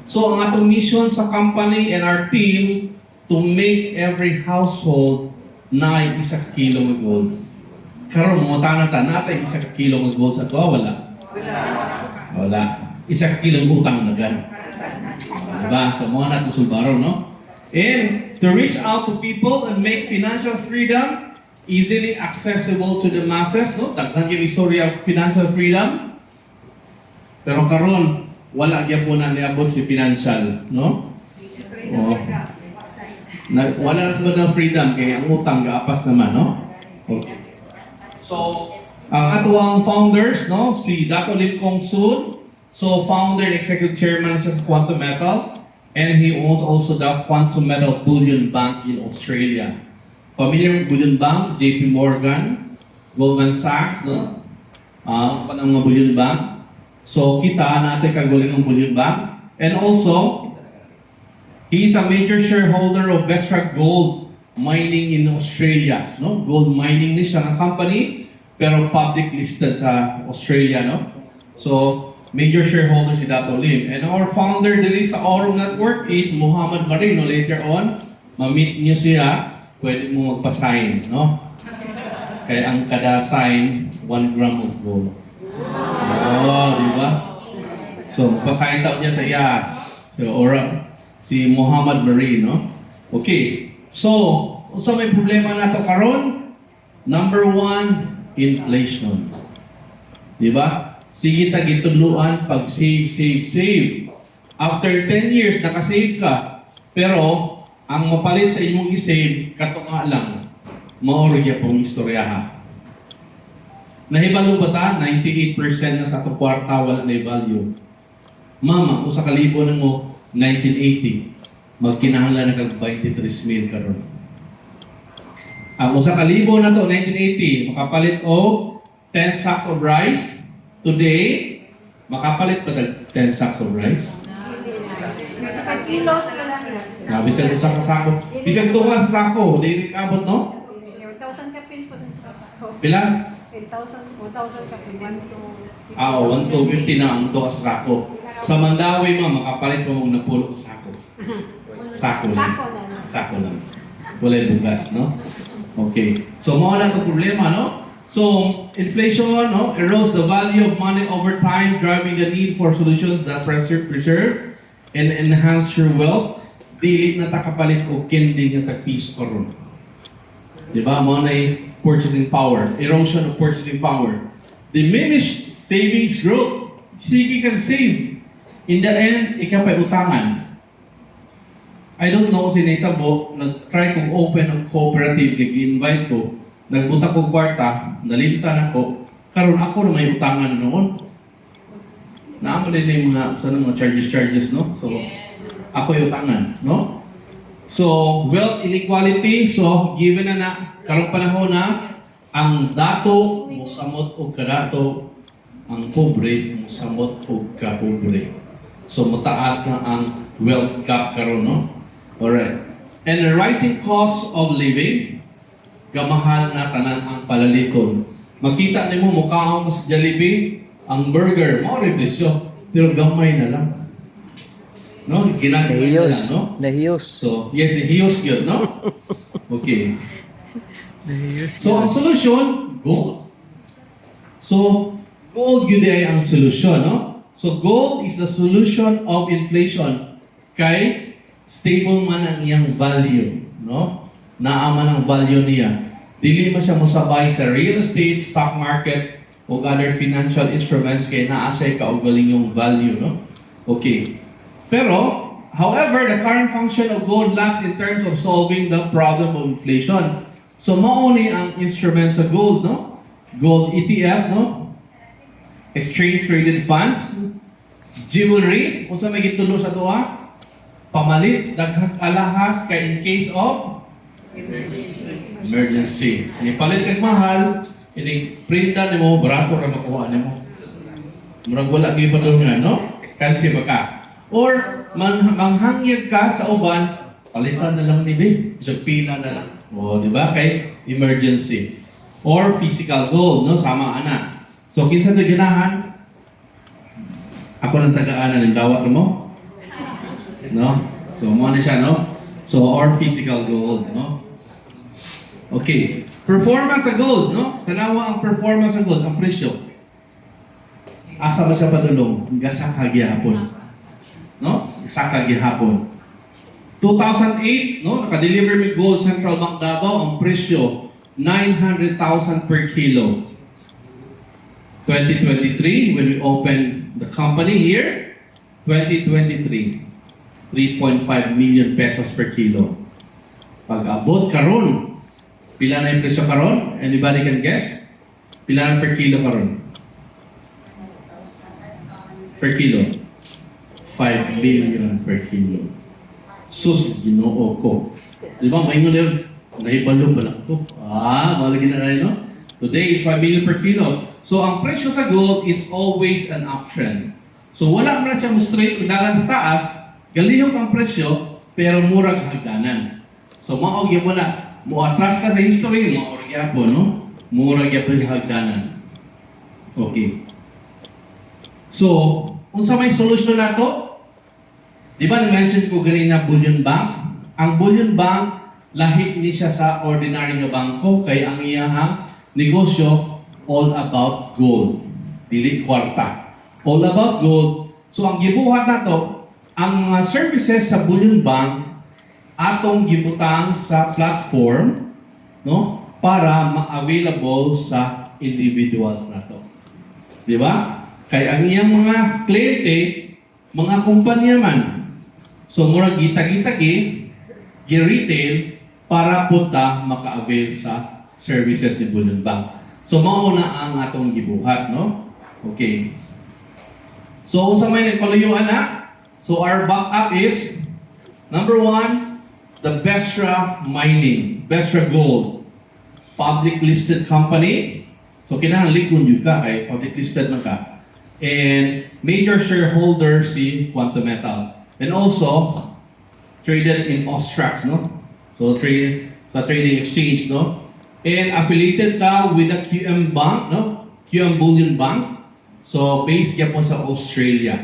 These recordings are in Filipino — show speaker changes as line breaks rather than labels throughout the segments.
So ang atong mission sa company and our team to make every household na isa ka kilo ng gold. Karon mo tanata natay isa ka kilo ng gold sa tuwa wala. Wala. Isa ka kilo ng utang na gan. Diba? So mo na to sulbaro, no? And to reach out to people and make financial freedom easily accessible to the masses, no? Daghan yung istorya of financial freedom. Pero karon wala gyud po na niabot si financial, no? Oh. Wala na sa ng freedom kay ang utang gaapas naman, no? Okay. So, ang atuang founders, no, si Dato Lim Kong Soon, so founder and executive chairman siya sa Quantum Metal, and he owns also the Quantum Metal Bullion Bank in Australia. Familiar with Bullion Bank, JP Morgan, Goldman Sachs, no? Pa ng mga Bullion Bank. So, kita natin kagaling ng Bullion Bank. And also, he is a major shareholder of Vestra Gold Mining in Australia. No? Gold mining ni siya ng company, pero public listed sa Australia. No? So, major shareholder si Dato Lim. And our founder dili sa Aurum Network is Muhammad Marino. Later on, ma-meet niyo siya, pwede mo magpa-sign. No? Kaya ang kada sign, 1 gram of gold. Oh, di ba? So, pasahin taon niya sa iya. So, si Muhammad Marino. Okay. So, may problema na to karon. Number 1, inflation. Di ba? Sige ta gituluan pag save. After 10 years, nakasave ka. Pero, ang mapalit sa imong i-save, kato nga lang, maorigya pong istoryaha. Nahibalo ba ta? 98% na sa itong kwarta wala na value. Mama, kung sa kalibo na mo, 1980, magkinahanglan na kag 23,000 karon. Ang usa ka libo na to 1980 makapalit og 10 sacks of rice. Today, makapalit pa tag 10 sacks of rice. Bisag usa ka sako. Bisag tuwa sa sako, di kabot no?
1,000 kapin po ng sako.
Pila?
1,000 kapin.
1 to 50 na ang tuwa sa sako. Sa Mandawi makapalit mo og napulo sa sako. Sako lang. Sako lang. Walay bugas, no? Okay. So, mao na ang problema, no? So, inflation, no, erodes the value of money over time, driving the need for solutions that preserve and enhance your wealth. Dili na takapalit o kendi nga tagpiso karon. Di ba? Mao na purchasing power, erosion of purchasing power. Diminished savings growth. Sige kang save. In the end, ikapay utangan. I don't know si Natabo, nag-try kong open ang cooperative, kag-invite ko, nagbuta ko kwarta, nalimtan ako, karon ako na may utangan noon. Naamo din yung mga charges, no? So, ako yung utangan, no? So, wealth inequality, so, given na karong panahon na, ang dato, musamot o kadato, ang pobre, musamot o kapobre. So, mataas na ang wealth gap karon, no? Alright. And the rising cost of living, gamahal na tanan ang palalikon. Makita nimo mukhaon ko sa Jollibee, ang burger, mo rin presyo, pero gamay na lang. No? Ginagay na lang, no?
Nahiyos.
So, yes, nahiyos yun, no? Okay.
Nahiyos.
So, ang solution, gold. So, gold yun ay ang solution, no? So, gold is the solution of inflation. Kay stable man ang iyang value, no? Naaman ang value niya. Dili man siya mosabay sa real estate, stock market, o other financial instruments kay naa siya kaugaling yung value, no? Okay. Pero, however, the current function of gold lacks in terms of solving the problem of inflation. So, mauni ang instruments sa gold, no? Gold ETF, no? Exchange traded funds, jewelry, kung sa may gitulo sa tuwa, pamalit, daghang alahas kay in case of emergency. Ipalit kag mahal, ini printa nimo barato ra makuha nimo. Murag wala gyud pa doon nga, no? Kansi ba ka? Or manghangyag ka sa uban, palitan na lang ni be, isang pila na lang. O, di ba? Kay emergency. Or physical gold, no? Sama ana. So kinsa to ganahan? Ako nang tagaan ng dawat mo? No? So, mo na siya, no? So, or physical gold, no? Okay. Performance sa gold, no? Tanawa ang performance sa gold, ang presyo. Asa ba siya padulong? Gasa kagihapon. No? Gasa kagihapon. 2008, no? Naka-deliver mi gold Central Bank Davao, ang presyo 900,000 per kilo. 2023, when we opened the company here, 2023, 3.5 million pesos per kilo. Pag-abot karon, pila na yung presyo karon? Anybody can guess? Pila na per kilo karon? Per kilo? 5 billion per kilo. Sus, ginoo ko. Di ba, maingon yun, nahibalo ba lang ko? Malagi na rin, no? Today is 5 billion per kilo. So, ang presyo sa gold is always an uptrend. So, wala mo na siya mo straight undagan sa taas, galihok ang presyo, pero murag hagdanan. So, maog yun mo na, atras ka sa history, maog yapon, no? Murag yapon hagdanan. Okay. So, unsa may solusyon na to? Di ba na-mention ko ganina bullion bank? Ang bullion bank, lahi ni siya sa ordinary nga bangko, kay ang iyahang negosyo all about gold. Dili kwarta. All about gold. So ang gibuhat nato, ang mga services sa bullion bank atong gibutang sa platform, no, para ma-available sa individuals nato. Di ba? Kay ang iyang mga kliyente, mga kumpanya man. So mura gitag-itagi, gi-retail para puta maka-avail sa services ni Bullion Bank. So mauna ang atong gibuhat, no? Okay. So unsa may nagpaluyuan na? So our backup is number 1, the Besra Mining, Besra Gold, public listed company. So kinahanglan likon jud ka kay public listed man ka. And major shareholder si Quantum Metal. And also traded in Austrax, no? So trade sa trading exchange, no? And affiliated ka with the QM Bank, no? QM Bullion Bank. So based yan po sa Australia.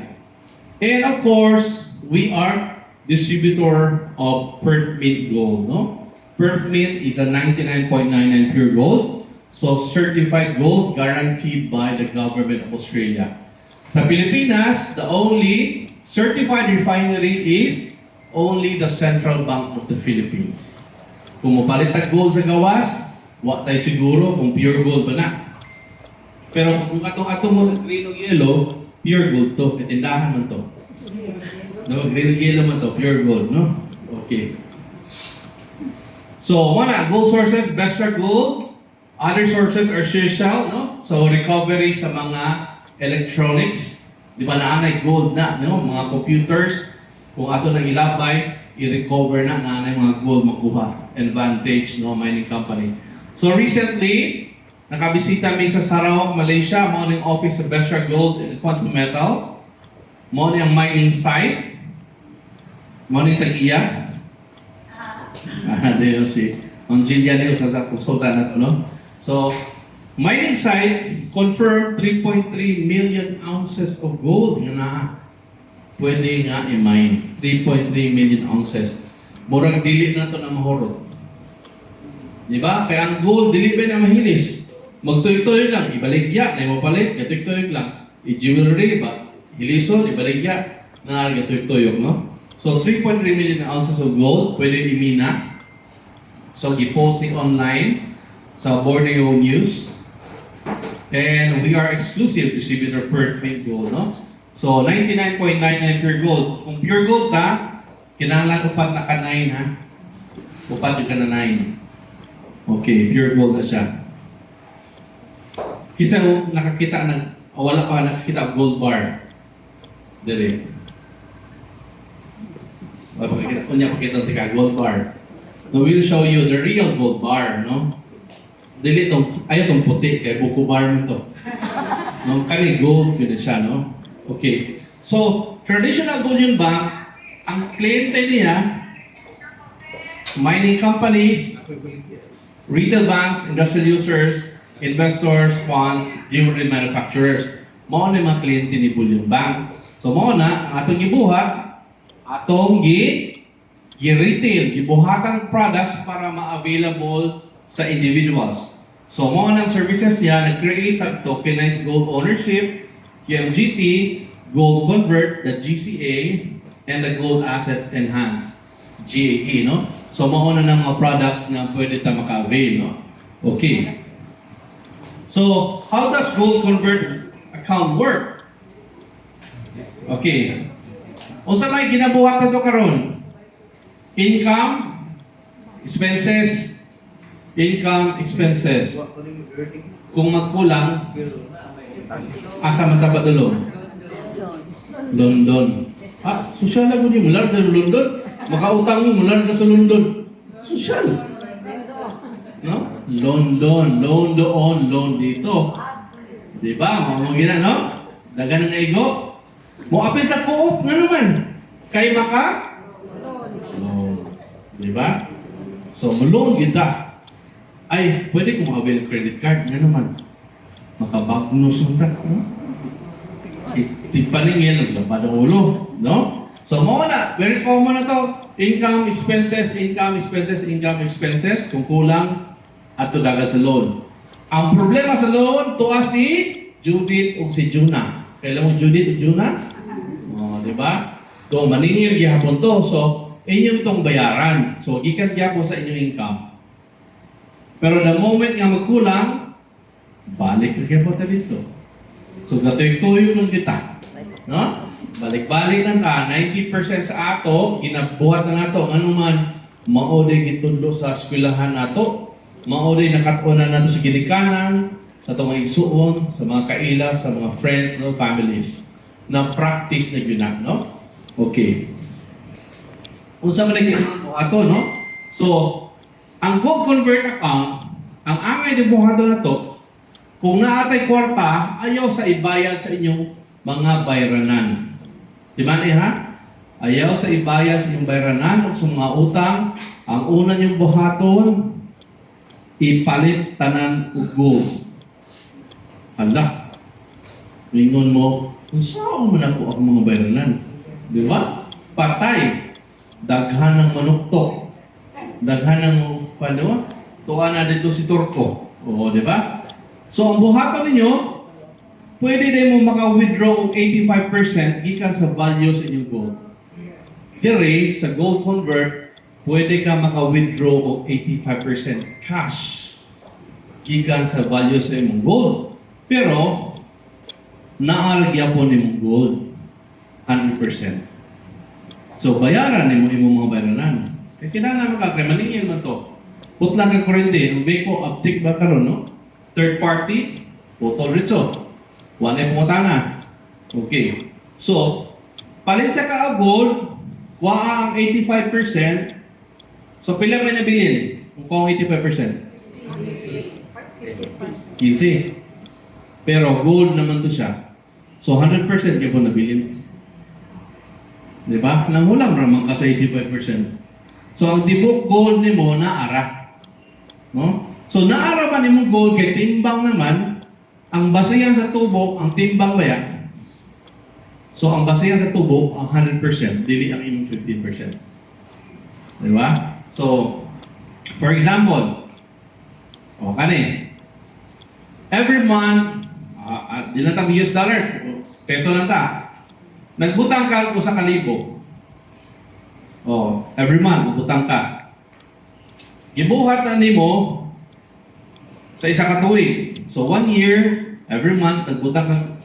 And of course, we are distributor of Perth Mint Gold, no? Perth Mint is a 99.99 pure gold. So certified gold guaranteed by the government of Australia. Sa Pilipinas, the only certified refinery is only the Central Bank of the Philippines. Kung mapalit ang gold sa gawas, wa tayo siguro kung pure gold ba na. Pero kung atong mo sa green o yellow, pure gold to. Katindahan man to. No, green o yellow man to, pure gold, no? Okay. So, gold sources, Besra Gold. Other sources are Shell, no? So, recovery sa mga electronics. Di ba naanay gold na, no? Mga computers. Kung ato nang ilabay, i-recover na naanay mga gold makuha. Advantage, no? Mining company. So recently, nakabisita mi sa Sarawak, Malaysia, mo ning office sa Besra Gold and Quantum Metal. Mo ang mining site. Mo ning tag-iya. Dito si ang Jillian Leo sa konsultan nato, no? So, mining site confirmed 3.3 million ounces of gold na pwede nga i-mine. 3.3 million ounces. Murag dili na to na mahurot. Di ba? Kaya ang gold, dili ba na mahilis? Magtuyo-tuyo lang, ibaligya, na mapalit, gatuyo-tuyo lang. I-jewelry ba? Hilison, ibaligya, na gatuyo-tuyo, no? So, 3.3 million ounces of gold, pwede imina. So, i-posting online sa Borneo News. And we are exclusive distributor Perth Mint Gold, no? So, 99.99 pure gold. Kung pure gold ka, kinahanglan upat na ka 9, ha? Upat yung ka na 9. Okay, pure gold na siya. Kisa nakakita ng, wala pa nakakita ang gold bar. Dili. Kunya pakita tika gold bar. So we'll show you the real gold bar, no? Dili tong, ayaw tong puti, kaya buko bar mo to. No, kani gold yun siya, no? Okay. So, traditional bullion bank, ang kliyente niya, mining companies, retail banks, industrial users, investors, funds, jewelry manufacturers. Mao na mga kliyente ni Bullion Bank. So mao na ang atong gibuhat, atong gi-retail, gibuhatang products para ma-available sa individuals. So, mo ng services niya, nag-create ang tokenized gold ownership, QMGT, Gold Convert, the GCA, and the Gold Asset Enhanced, GAE, no? So, mauna ng mga products na pwede ta maka-avail, no? Okay. So, how does Gold Convert account work? Okay. Unsa may ginabuhat nato karon? Income, expenses, income, expenses. Kung magkulang, asa man ta padulong? London. Ah, social na gud mula sa London. Makautang mo mula sa London. Social. No? London, loan dito. Di ba? Mga gina, no? Dagan nga igo. Mo apil sa co-op nga naman. Kay maka loan. Di ba? So, loan kita. Ay, pwede kong avail credit card nga naman. Makabagnos mo ta, no? Tipaningil, labad ang ulo, no? So, mo na, very common na to. Income, expenses, income, expenses, income, expenses. Kung kulang, ato dagat sa loan. Ang problema sa loan, tuwa si Judith o si Juna. Kailan mo Judith o Juna? O, di ba? To, maningil gihapon to. So, inyo itong bayaran. So, gikan gyapon sa inyong income. Pero the moment nga magkulang, balik na gyapon ta dito. So, gatoy-tuyo lang kita. No? Balik-balik lang ka. 90% sa ato, ginabuhat na nato. Ano man, maoday gitundo sa eskwelahan nato. Maoday nakatunan nato sa ginikanan, sa itong mga igsuon, sa mga kaila, sa mga friends, no, families. Na practice na yun no? Okay. Unsa man naging ato, no? So, ang Gold Convert account, ang angay ni buhato na to, kung naatay kwarta, ayaw sa ibayad sa inyong mga bayranan. Di ba ha? Ayaw sa ibayad sa inyong bayranan o sa mga utang, ang una niyong buhaton, ipalit tanan og gold. Hala. Lingon mo, kung saan mo na po ang mga bayranan? Di ba? Patay. Daghan ng manuktok. Daghan ng, paano? Tuwa na dito si Turko. Oo, di ba? So, ang buhaton ninyo, pwede din mo maka-withdraw og 85% gikan sa value sa inyong gold. Dire, sa Gold Convert, pwede ka maka-withdraw og 85% cash gikan sa value sa imong gold. Pero, naalagyan po ni mong gold 100%. So, bayaran ni mo imong mga bayaran. Kaya kinahanglan ka, kaya maningil man to. Putlang ka kurente, ang beko, uptick ba karon no? Third party, putol ritso. Wala yung pumutana. Okay. So, palit sa ka gold, kuha ang 85%. So, pila may nabilin? Kung kuha ang 85%? 15. Pero gold naman to siya. So, 100% kayo po nabilin. Diba? Nanghulam naman ka sa 85%. So, ang tibok gold ni mo, naara. No? So, naara ba ni mo gold kay timbang naman, ang basehan sa tubo, ang timbang ba yan? So, ang basehan sa tubo, ang 100%, dili ang imong 15%. Diba? So, for example, every month, di lang tag US dollars, peso lang ta. Nagbutang ka ko sa kalibo. Every month, magbutang ka. Gibuhat na nimo sa isa ka tuig. So, 1 year, every month, nagbutang ka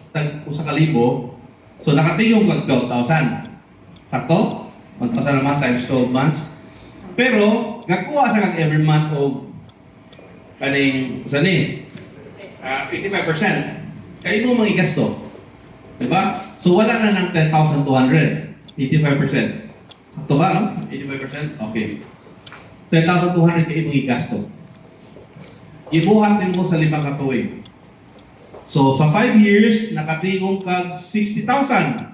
sa kalibo. So, nakatingong kag 12,000. Sakto? 1,000 naman times 12 months. Pero, gakuha sa kag every month o kaning, 85%. Kayo mo mga igasto. Diba? So, wala na ng 10,200. 85%. Sakto ba, no? 85%? Okay. 10,200 kayo mo igasto. Ibuhat din mo sa 5 katuig. So, sa 5 years, nakatingong kag 60,000.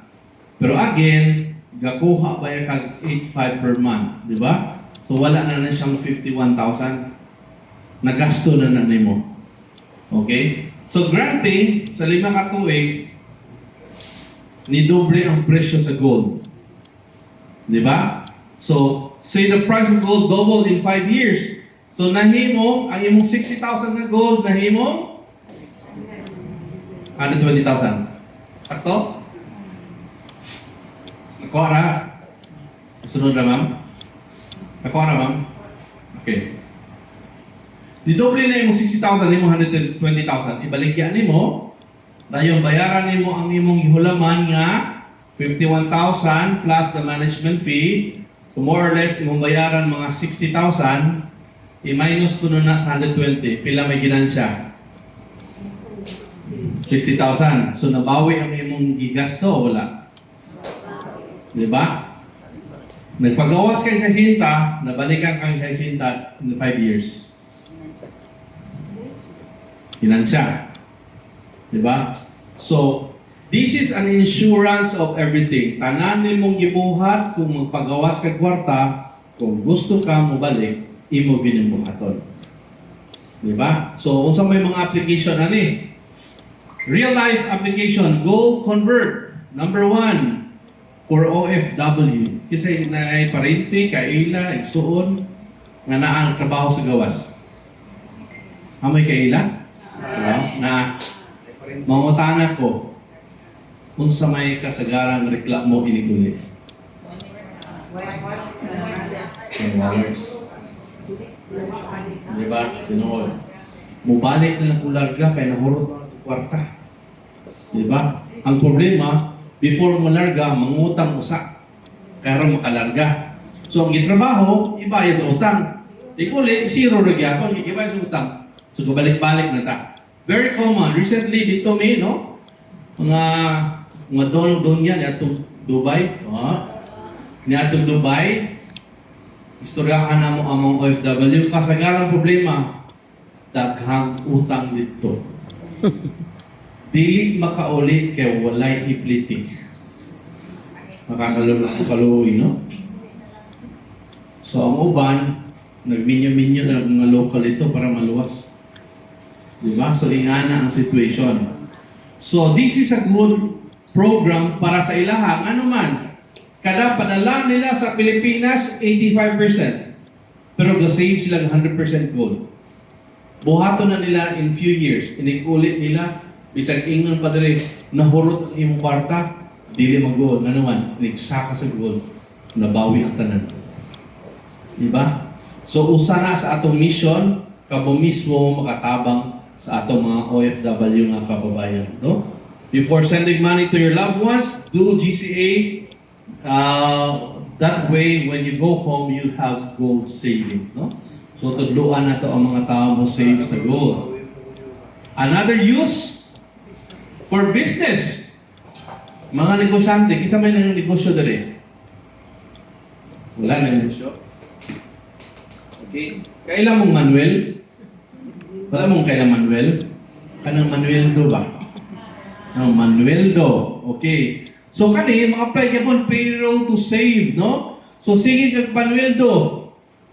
Pero again, gakuha ba yung kag 8,500 per month. Di ba? So, wala na siyang 51,000. Nagasto na mo. Okay? So, granting, sa 5 katuig, ni doble ang presyo sa gold. Di ba? So, say the price of gold doubled in 5 years. So, nahimo, ang imong 60,000 na gold, nahimo 120,000. Sakto? Nakuha na? Sunod na, ma'am? Nakuha na, ma'am? Okay. Didoble na yung 60,000, yung 120,000. Ibaligyan mo, na yung bayaran mo ang imong ihulaman nga 51,000 plus the management fee. So more or less, imong bayaran mga 60,000, i-minus ko na sa 120. Pila may ginansya? 60,000. So nabawi ang imong gigasto o wala? Diba? Nagpagawas kay sa hinta, nabalikan kang sa hinta in 5 years. Ginansya. Diba? So, this is an insurance of everything. Tanan mong gibuhat kung magpagawas kay kwarta, kung gusto ka mo balik, imo ginimbuhaton. Diba? So, unsa may mga application ani? Real life application, Gold Convert. Number 1, for OFW. Kasi na parente, kaila, igsuon, nga naang trabaho sa gawas. Amoy kaila? Na mangutana ko kung sa may kasagarang reklamo inigulit. Diba? Tinood. Mubalik na lang kung larga kaya nahurot na ito kwarta. Diba? Ang problema, before mo larga, mangutang usa. Kaya rin makalarga. So, ang gitrabaho, ibayad sa utang. Ikuli, zero nagyapon, ibayad sa utang. So, balik-balik na ta. Very common. Recently, dito may, no? Mga don yan, atong Dubai. Ni atong Dubai, istoryahan na mo among OFW. Kasagarang problema, daghang utang dito. Dili makauli kay walay ipliti. Makakaluoy, no? So, ang uban, nagminyo-minyo na mga local ito para maluwas. Diba? So, ingana ang situation. So, this is a good program para sa ilaha. Ano man, kada padala nila sa Pilipinas, 85%. Pero ga-save sila 100% gold. Buhato na nila in few years. Inikulit nila, bisag ingon pa dali, nahurot ang imong kwarta, dili mag-gold. Ano man, nigsaka sa gold, nabawi ang tanan. Diba? So, usa na sa atong mission, kamo mismo makatabang sa atong mga OFW nga kababayan. No? Before sending money to your loved ones, do GCA. That way, when you go home, you have gold savings. No? So, tudluan na to ang mga tao mo save sa gold. Another use for business. Mga negosyante, kisa may negosyo dali? Wala na negosyo? Okay. Kailan mong Manuel? Wala mong kailan Manuel? Kanang Manueldo ba? No, Manueldo. Okay. So kani, mag-apply ka po payroll to save, no? So sige kag Manueldo.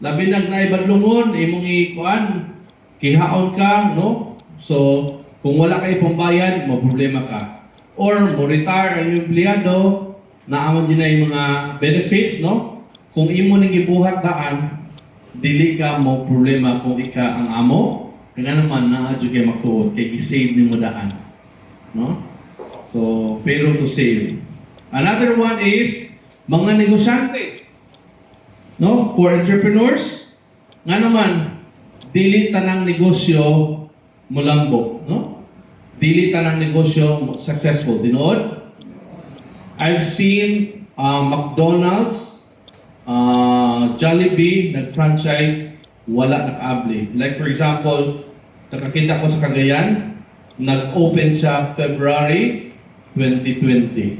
Labi nagnaibadlungon, imong ikuan, kihaon ka, no? So, kung wala kay pambayad, mo problema ka. Or, mo retire ang empleyado, naaman din na yung mga benefits, no? Kung imo nang gibuhat daan, dili ka mo problema kung ika ang amo, kaya naman na-adyo kayo magtuod, kaya i-save ni mo daan. No? So, payroll to save. Another one is, mga negosyante. No? For entrepreneurs, nga naman, dili tanang negosyo mulambok. No? Dili tanang negosyo successful. Tinood? I've seen McDonald's, Jollibee, nag-franchise, wala nag-abli. Like for example, nakakita ko sa Cagayan, nag-open siya February 2020.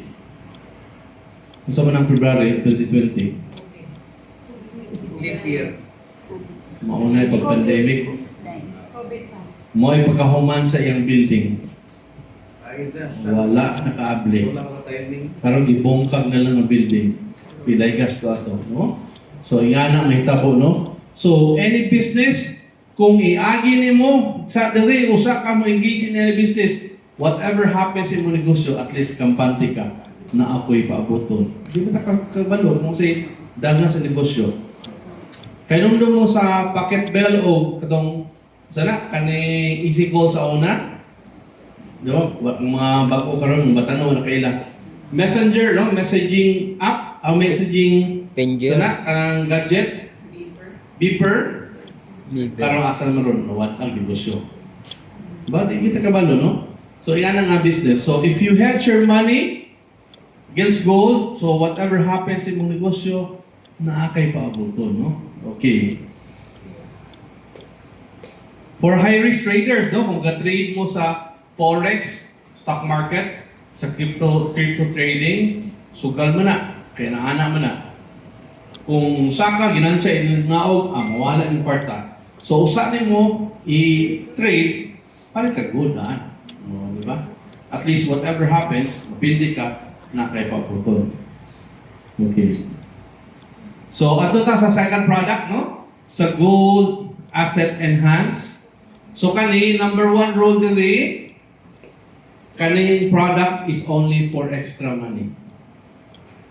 Kung saan man ang February 2020?
Leap year.
Mauna yung pag-pandemic.
COVID na.
Mo ay pagkahuman sa iyang building.
Ay,
Wala naka-abli.
wala ka timing.
Karong gibongkag na lang ang building. Pilay gasto ato, no? So, iyan ang mahitabo, no? So, any business, kung iagi nimo sa diri usa ka mo engage in any business, whatever happens in mo negosyo, at least kampante ka. na ako'y paabuton. Di ba nakakabalo kung say dagan sa negosyo? Kaya nung doon mo sa Pocket Bell o katong sana, kani easy call sa una. Di ba? Mga bago karon mga batano na kaila. Messenger, no? Messaging app, messaging
Penjo.
sana, kanang gadget, beeper,
Libre.
karong asa naman ron, what ang negosyo. Ba, di kita kabalo, no? So, yan ang nga business. So, if you hedge your money against gold, so whatever happens in mong negosyo, naakay paabuton, no? Okay. For high-risk traders, no? Kung ga-trade mo sa forex, stock market, sa crypto trading, sugal mo na. Kaya naana mo na. Kung saka, ginansya, inungaog, mawala yung kwarta. So, usanin mo i-trade, parang ka-good, di ba? At least whatever happens, mapildi ka, na kay paputon. Okay. So, ato ta sa second product, no? Sa Gold Asset Enhance. So, kani, number one rule dili, kani product is only for extra money.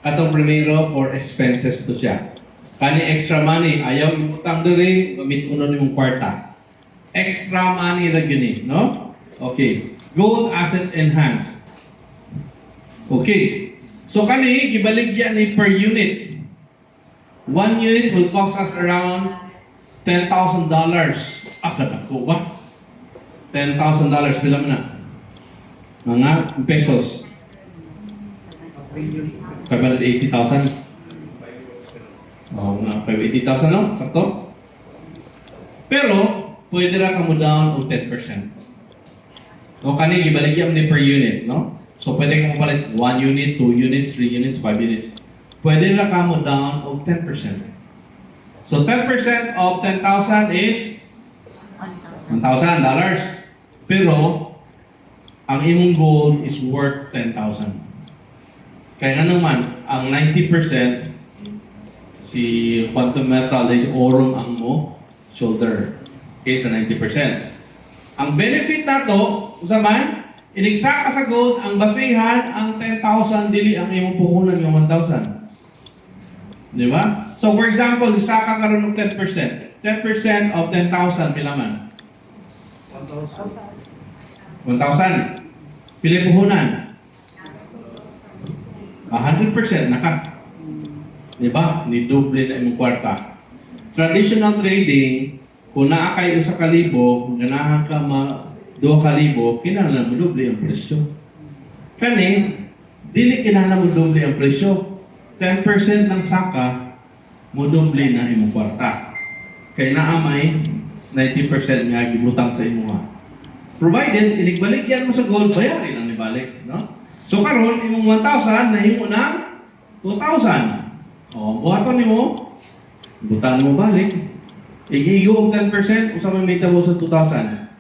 Atong primero, for expenses to siya. Kani extra money, ayaw imutang diri, gamit uno nimong kwarta. Extra money ra gini, no? Okay. Gold Asset Enhance. Okay. So kani gibaligya ni per unit. One unit will cost us around $10,000. Akad ako ba? $10,000 pila man na? Mga pesos. 580,000. Oh, mga 580,000 no? Sakto? Pero, pwede ra ka mo down og 10%. No, kani gibaligyan ni per unit, no? So, pwede ka mo palit 1 unit, 2 units, 3 units, 5 units. Pwede ra ka mo down og 10%. So, 10% of 10,000 is $1,000. Pero, ang imong gold is worth 10,000. Kaya nga naman, ang 90% si quantum metal is orum ang mo shoulder. Okay, sa 90%. Ang benefit nato, usaman, inigsaka sa gold, ang basihan, ang 10,000, dili ang imong puhunan yung 1,000. Di ba? So for example, isaka ka rin ng 10%. 10% of 10,000, pila man? 1,000. Pila puhunan? 100% naka. Diba? Ni double na imong kwarta. Traditional trading, kung naa kay 1,000, ganahan ka 2,000, kinahanglan mo double ang presyo. Kani, dili kinahanglan mo double ang presyo. 10% ng saka, mo double na imong kwarta. Kaya naamay 90% nga gibutang sa imo. Provided iligbaligyan mo sa gold, bayarin ang ibalik, no? So karon imong 1,000 nahimo ng 2,000. Oh, buhaton nimo, butan mo balik. Igiyo og 10%, usa man may tabo sa 2,000.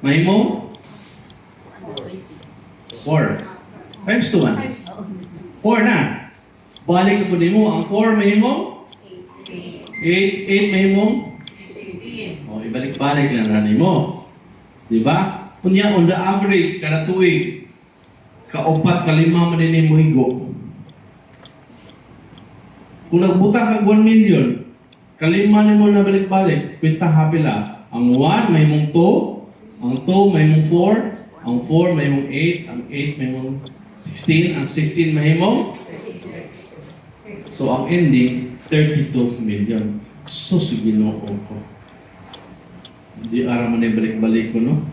Mahimo 4 times 2 man. 4 na. Balik ko nimo ang 4 mahimo 8 mahimo. Oh, ibalik-balik lang nimo. Di ba? Kunya on the average kada tuig ka-4 ka-5 man din mo higo. Kung nagbutang ka 1 million, ka-5 mo na balik-balik, kwenta hapila. Ang 1 may mong 2, ang 2 may mong 4, ang 4 may mong 8, ang 8 may mong 16, ang 16 may mong. So ang ending, 32 million. So Ginoo ko. Hindi ara man balik-balik ko, no?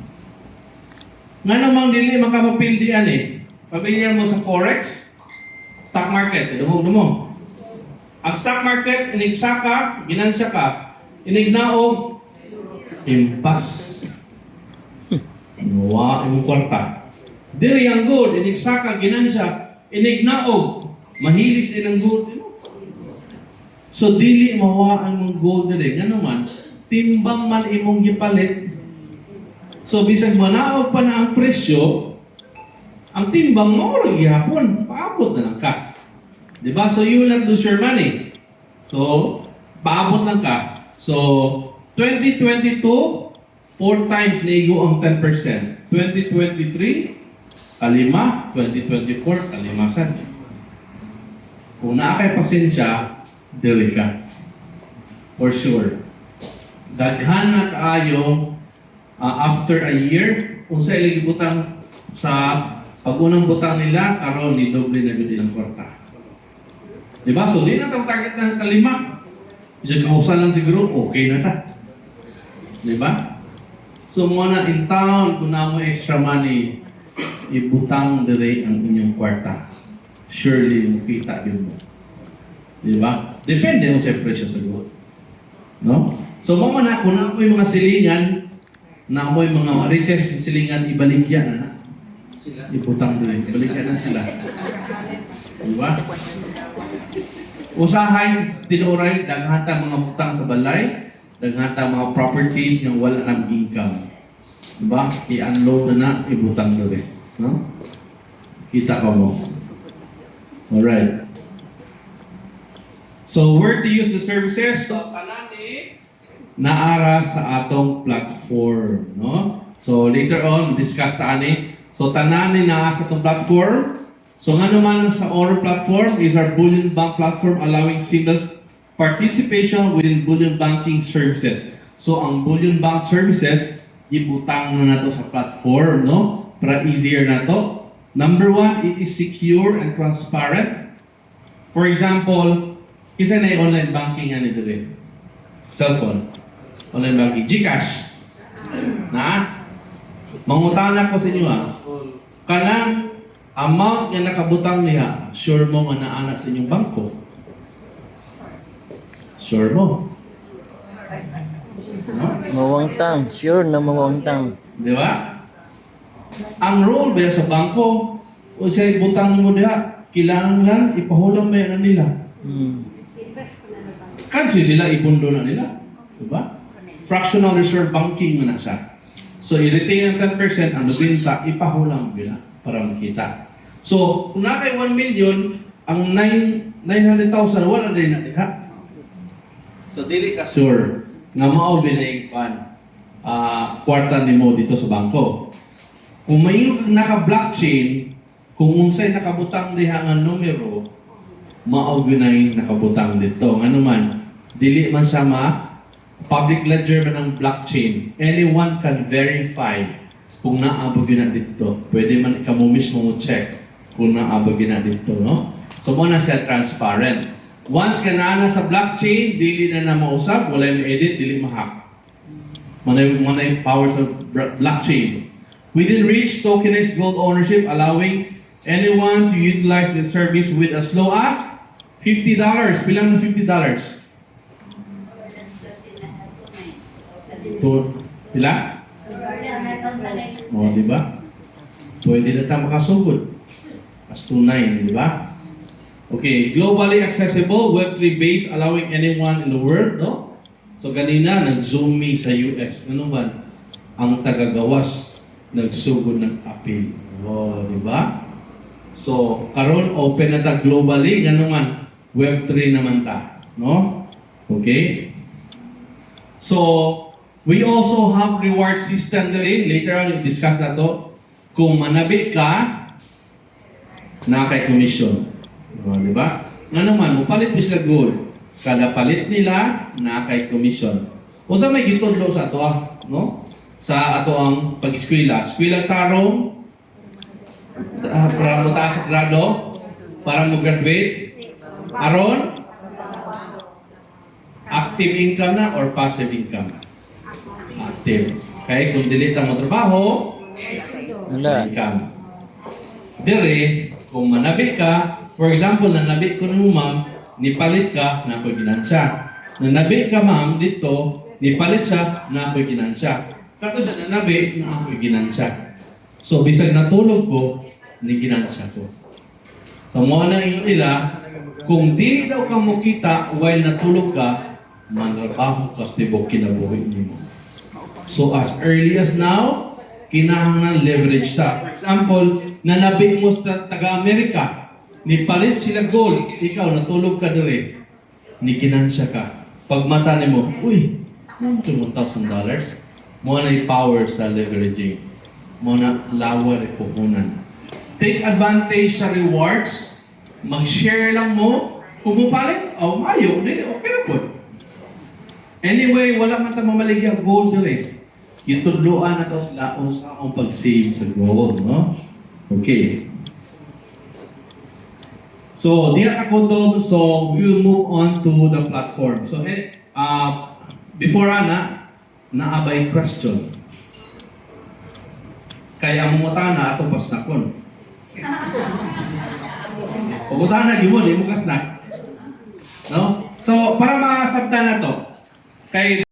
Nga namang dili makapapildian eh. Familiar mo sa forex? Stock market, dumog mo. Ang stock market, inigsaka, ginansya ka, inignaog, impas. Inuwa, imong kwarta. Diri ang gold, inigsaka, ginansya, inignaog, mahilis din ang gold. So, dili mawa ang gold diri. Nga naman, timbang man imong gipalit. So, bisag manaog pa na ang presyo, ang timbang mo rin gihapon, paabot na lang ka. Diba? So, you will not lose your money. So, paabot lang ka. So, 2022, 4 times naigo ang 10%. 2023, kalima. 2024, kalimasan. Kung naa kay pasensya, dili ka. For sure. Daghan na kaayo after a year, unsa ilang butang sa pag-unang butang nila, karon ni doble na gud ilang kwarta. Diba? So, di na tang target ng kalima. Isa kausan lang siguro, okay na ta. Diba? So, mga na in town, kung na mo extra money, ibutang dire ang inyong kwarta. Surely, makita yun mo. Diba? Depende mo sa presyo sa good. No? So, mga na, kung na mo yung mga silingan, na mo yung mga marites silingan, ibaligyan na na. Ibutang dire, ibaligyan na sila. Diba? Usahay, tinuray, daghanta mga butang sa balay, daghanta mga properties nga wala ng income. Diba? I-unload na ibutang dire. No? Kita ko mo. Alright. So, where to use the services? So, kanani, naara sa atong platform. No? So, later on, discuss ta ani. So, tanani na sa atong platform. So nga naman sa Oro platform is our bullion bank platform allowing seamless participation within bullion banking services. So ang bullion bank services, ibutang na nato sa platform, no? Para easier na to. Number one, it is secure and transparent. For example, isa na yung online banking nga nito rin. Cellphone. Online banking. GCash. Na? Mangutana ko sa inyo kanang amount nga nakabutang niya, sure mo nga naanak sa inyong bangko? Sure mo? No?
Mawangtang. Sure na mawangtang.
Di ba? Ang rule ba sa bangko, o sa butang mo diha, kailangan ipahulang ba yan nila?
Invest ko na na ba?
Kasi sila ipundo na nila. Di ba? Fractional reserve banking mo na siya. So, i-retain ang 10%, ang nabinta, ipahulang mo nila para makita. So, kung na kay 1 million, ang 900,000 wala din na diha. So, dili ka sure nga mao binay kwarta nimo dito sa bangko. Kung may naka-blockchain, kung unsay nakabutang diha nga numero, mao ginay nakabutang dito. Nga naman, dili man siya public ledger man ang blockchain. Anyone can verify kung naabot na dito. Pwede man ikaw mo mismo mo check kung naabot na dito, no? So, muna siya transparent. Once ka na sa blockchain, dili na mausap, wala yung edit, dili ma-hack. Muna yung powers of blockchain. Within reach, tokenized gold ownership, allowing anyone to utilize the service with as low as $50. Bilang ng $50? Pila? O, di ba? Pwede na tayo makasugod. As tunay, di ba? Okay, globally accessible, Web3 based, allowing anyone in the world, no? So, kanina, nag-zoom me sa US. Ano ba? Ang tagagawas, nagsugod ng appeal. O, di ba? So, karon open na ta globally, ganun man, Web3 naman ta. No? Okay? So, we also have reward system din. Later on, i-discuss na to. Kung manabi ka, na kay commission. O, di ba? Nga naman, mupalit mo sila gold. Kada palit nila, na kay commission. O sa may gitodlo sa ato, no? Sa ato ang pag-eskwela. Eskwela tarong, para mo taas sa grado, para mo graduate. Aron, active income na or passive income? Active. Kaya kung delete ang trabaho,
Wala.
income. Dire, kung manabi ka, for example, nanabi ko nung ma'am, nipalit ka, na ako'y ginansya. Nanabi ka ma'am, dito, nipalit siya, na ako'y ginansya. Kato siya nanabi, na ako'y ginansya. So, bisag natulog ko, ni ginansya ko. So, mga na inyo nila, kung di daw ka makita while natulog ka, manrabaho ka sa tibok kinabuhi mo. So, as early as now, kinahanglan leverage ta. For example, nanabi mo sa taga-Amerika, nipalit sila gold, ikaw natulog ka dire, ni kinansya ka. Pag mata mo, uy, ano ito $1,000? Mo na yung power sa leveraging. Mo na lawar ipuhunan. Take advantage sa rewards. mag-share lang mo, kung mupalit, mayo, dili, okay na po. Anyway, wala man ta mamaligya goal dire. Gitudloan na to sila kung sa akong pag-save sa goal, no? Okay. So, dear Akotong, so we will move on to the platform. So, before Ana, naabay question. Kaya mungutana ato pas nakon. Pagutana gyud mo, di mo kasnak. No? So, para masabtan na to, kay